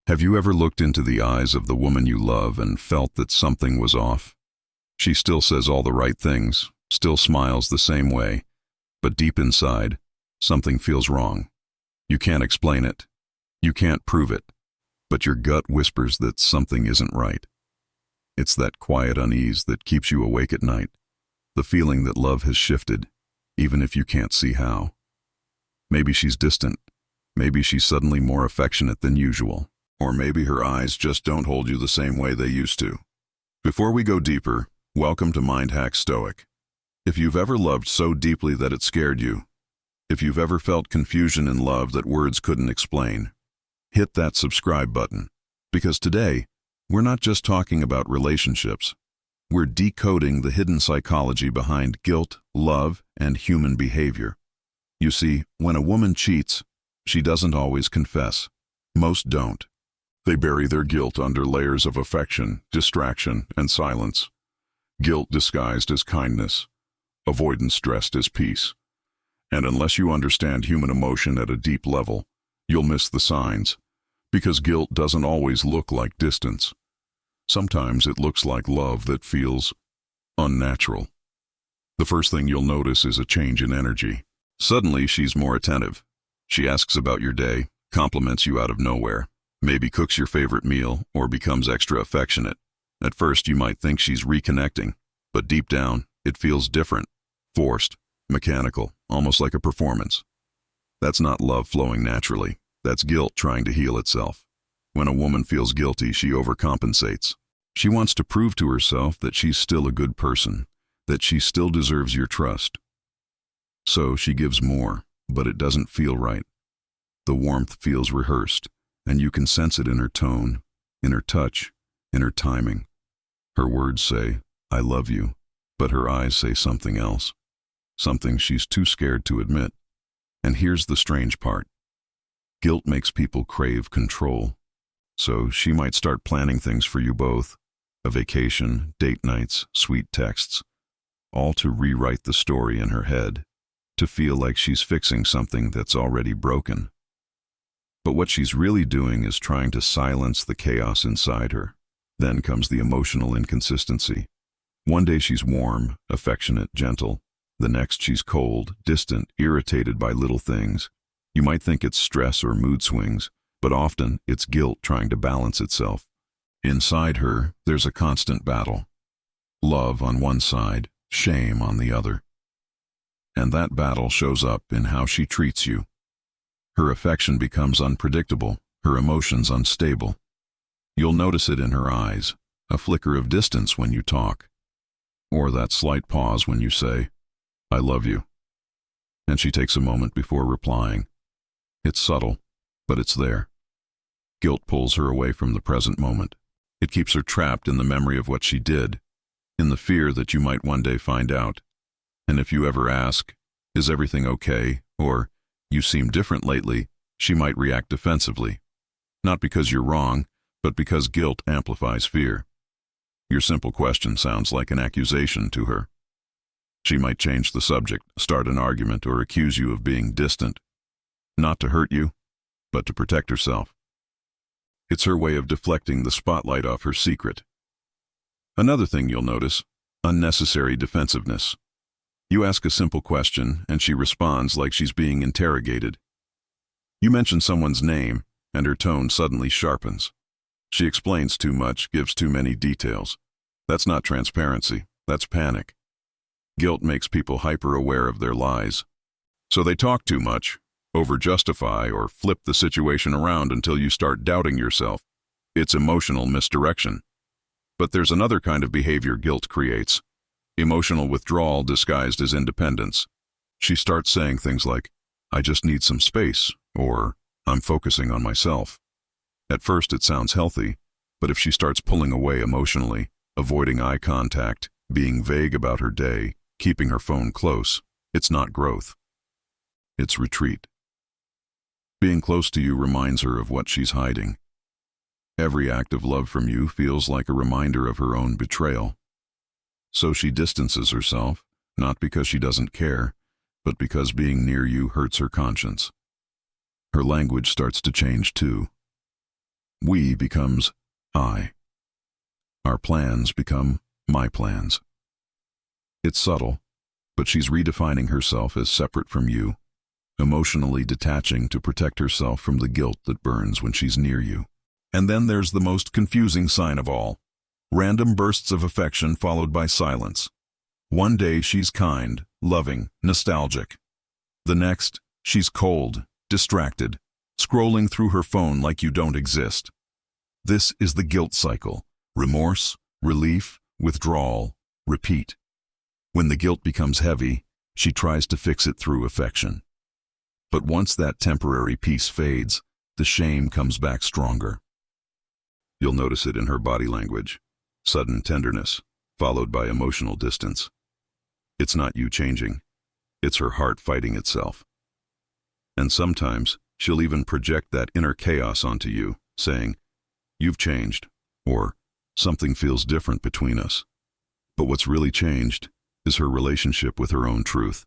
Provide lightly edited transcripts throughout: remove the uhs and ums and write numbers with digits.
Have you ever looked into the eyes of the woman you love and felt that something was off? She still says all the right things, still smiles the same way, but deep inside, something feels wrong. You can't explain it. You can't prove it, but your gut whispers that something isn't right. It's that quiet unease that keeps you awake at night, the feeling that love has shifted, even if you can't see how. Maybe she's distant. Maybe she's suddenly more affectionate than usual. Or maybe her eyes just don't hold you the same way they used to. Before we go deeper, welcome to Mind Hack Stoic. If you've ever loved so deeply that it scared you, if you've ever felt confusion in love that words couldn't explain, hit that subscribe button. Because today, we're not just talking about relationships. We're decoding the hidden psychology behind guilt, love, and human behavior. You see, when a woman cheats, she doesn't always confess. Most don't. They bury their guilt under layers of affection, distraction, and silence. Guilt disguised as kindness, avoidance dressed as peace. And unless you understand human emotion at a deep level, you'll miss the signs, because guilt doesn't always look like distance. Sometimes it looks like love that feels unnatural. The first thing you'll notice is a change in energy. Suddenly, she's more attentive. She asks about your day, compliments you out of nowhere, maybe cooks your favorite meal, or becomes extra affectionate. At first, you might think she's reconnecting, but deep down, it feels different, forced, mechanical, almost like a performance. That's not love flowing naturally. That's guilt trying to heal itself. When a woman feels guilty, she overcompensates. She wants to prove to herself that she's still a good person, that she still deserves your trust. So she gives more, but it doesn't feel right. The warmth feels rehearsed, and you can sense it in her tone, in her touch, in her timing. Her words say, "I love you," but her eyes say something else, something she's too scared to admit. And here's the strange part. Guilt makes people crave control. So she might start planning things for you both, a vacation, date nights, sweet texts, all to rewrite the story in her head, to feel like she's fixing something that's already broken. But what she's really doing is trying to silence the chaos inside her. Then comes the emotional inconsistency. One day she's warm, affectionate, gentle. The next she's cold, distant, irritated by little things. You might think it's stress or mood swings, but often it's guilt trying to balance itself. Inside her, there's a constant battle. Love on one side, shame on the other. And that battle shows up in how she treats you. Her affection becomes unpredictable, her emotions unstable. You'll notice it in her eyes, a flicker of distance when you talk, or that slight pause when you say, "I love you." And she takes a moment before replying. It's subtle, but it's there. Guilt pulls her away from the present moment. It keeps her trapped in the memory of what she did, in the fear that you might one day find out. And if you ever ask, "Is everything okay?" or "You seem different lately," she might react defensively. Not because you're wrong, but because guilt amplifies fear. Your simple question sounds like an accusation to her. She might change the subject, start an argument, or accuse you of being distant. Not to hurt you, but to protect herself. It's her way of deflecting the spotlight off her secret. Another thing you'll notice, unnecessary defensiveness. You ask a simple question, and she responds like she's being interrogated. You mention someone's name, and her tone suddenly sharpens. She explains too much, gives too many details. That's not transparency, that's panic. Guilt makes people hyper-aware of their lies. So they talk too much, over-justify, or flip the situation around until you start doubting yourself. It's emotional misdirection. But there's another kind of behavior guilt creates. Emotional withdrawal disguised as independence. She starts saying things like, "I just need some space," or "I'm focusing on myself." At first it sounds healthy, but if she starts pulling away emotionally, avoiding eye contact, being vague about her day, keeping her phone close, it's not growth. It's retreat. Being close to you reminds her of what she's hiding. Every act of love from you feels like a reminder of her own betrayal. So she distances herself, not because she doesn't care, but because being near you hurts her conscience. Her language starts to change too. we becomes I. Our plans become my plans. It's subtle, but she's redefining herself as separate from you, emotionally detaching to protect herself from the guilt that burns when she's near you. And then there's the most confusing sign of all: random bursts of affection followed by silence. One day she's kind, loving, nostalgic. The next, she's cold, distracted, scrolling through her phone like you don't exist. This is the guilt cycle: remorse, relief, withdrawal, repeat. When the guilt becomes heavy, she tries to fix it through affection. But once that temporary peace fades, the shame comes back stronger. You'll notice it in her body language: sudden tenderness, followed by emotional distance. It's not you changing, it's her heart fighting itself. And sometimes she'll even project that inner chaos onto you, saying, "You've changed," or "Something feels different between us." But what's really changed is her relationship with her own truth.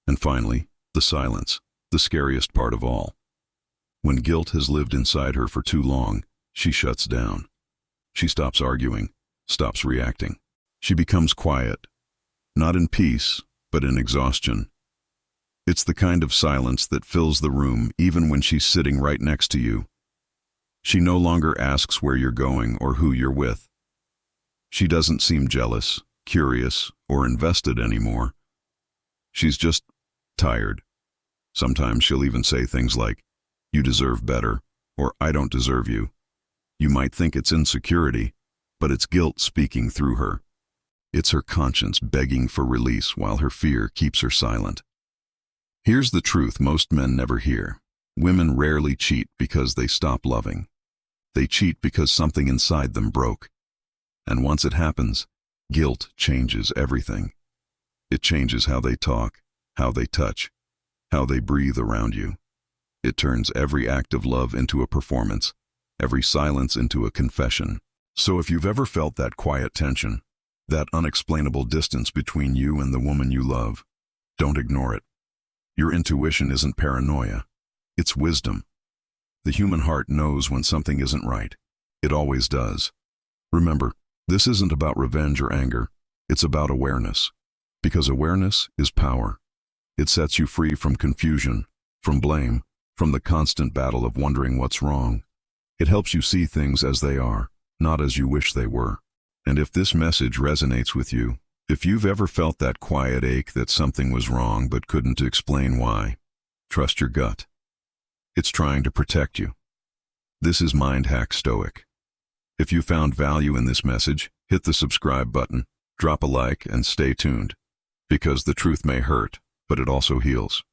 And finally, the silence, the scariest part of all. When guilt has lived inside her for too long, she shuts down. She stops arguing, stops reacting. She becomes quiet, not in peace, but in exhaustion. It's the kind of silence that fills the room even when she's sitting right next to you. She no longer asks where you're going or who you're with. She doesn't seem jealous, curious, or invested anymore. She's just tired. Sometimes she'll even say things like, "You deserve better," or "I don't deserve you." You might think it's insecurity, but it's guilt speaking through her. It's her conscience begging for release while her fear keeps her silent. Here's the truth most men never hear: women rarely cheat because they stop loving. They cheat because something inside them broke. And once it happens, guilt changes everything. It changes how they talk, how they touch, how they breathe around you. It turns every act of love into a performance, every silence into a confession. So if you've ever felt that quiet tension, that unexplainable distance between you and the woman you love, don't ignore it. Your intuition isn't paranoia, it's wisdom. The human heart knows when something isn't right. It always does. Remember, this isn't about revenge or anger, it's about awareness. Because awareness is power. It sets you free from confusion, from blame, from the constant battle of wondering what's wrong. It helps you see things as they are, not as you wish they were. And if this message resonates with you, if you've ever felt that quiet ache that something was wrong but couldn't explain why, trust your gut. It's trying to protect you. This is Mind Hack Stoic. If you found value in this message, hit the subscribe button, drop a like, and stay tuned. Because the truth may hurt, but it also heals.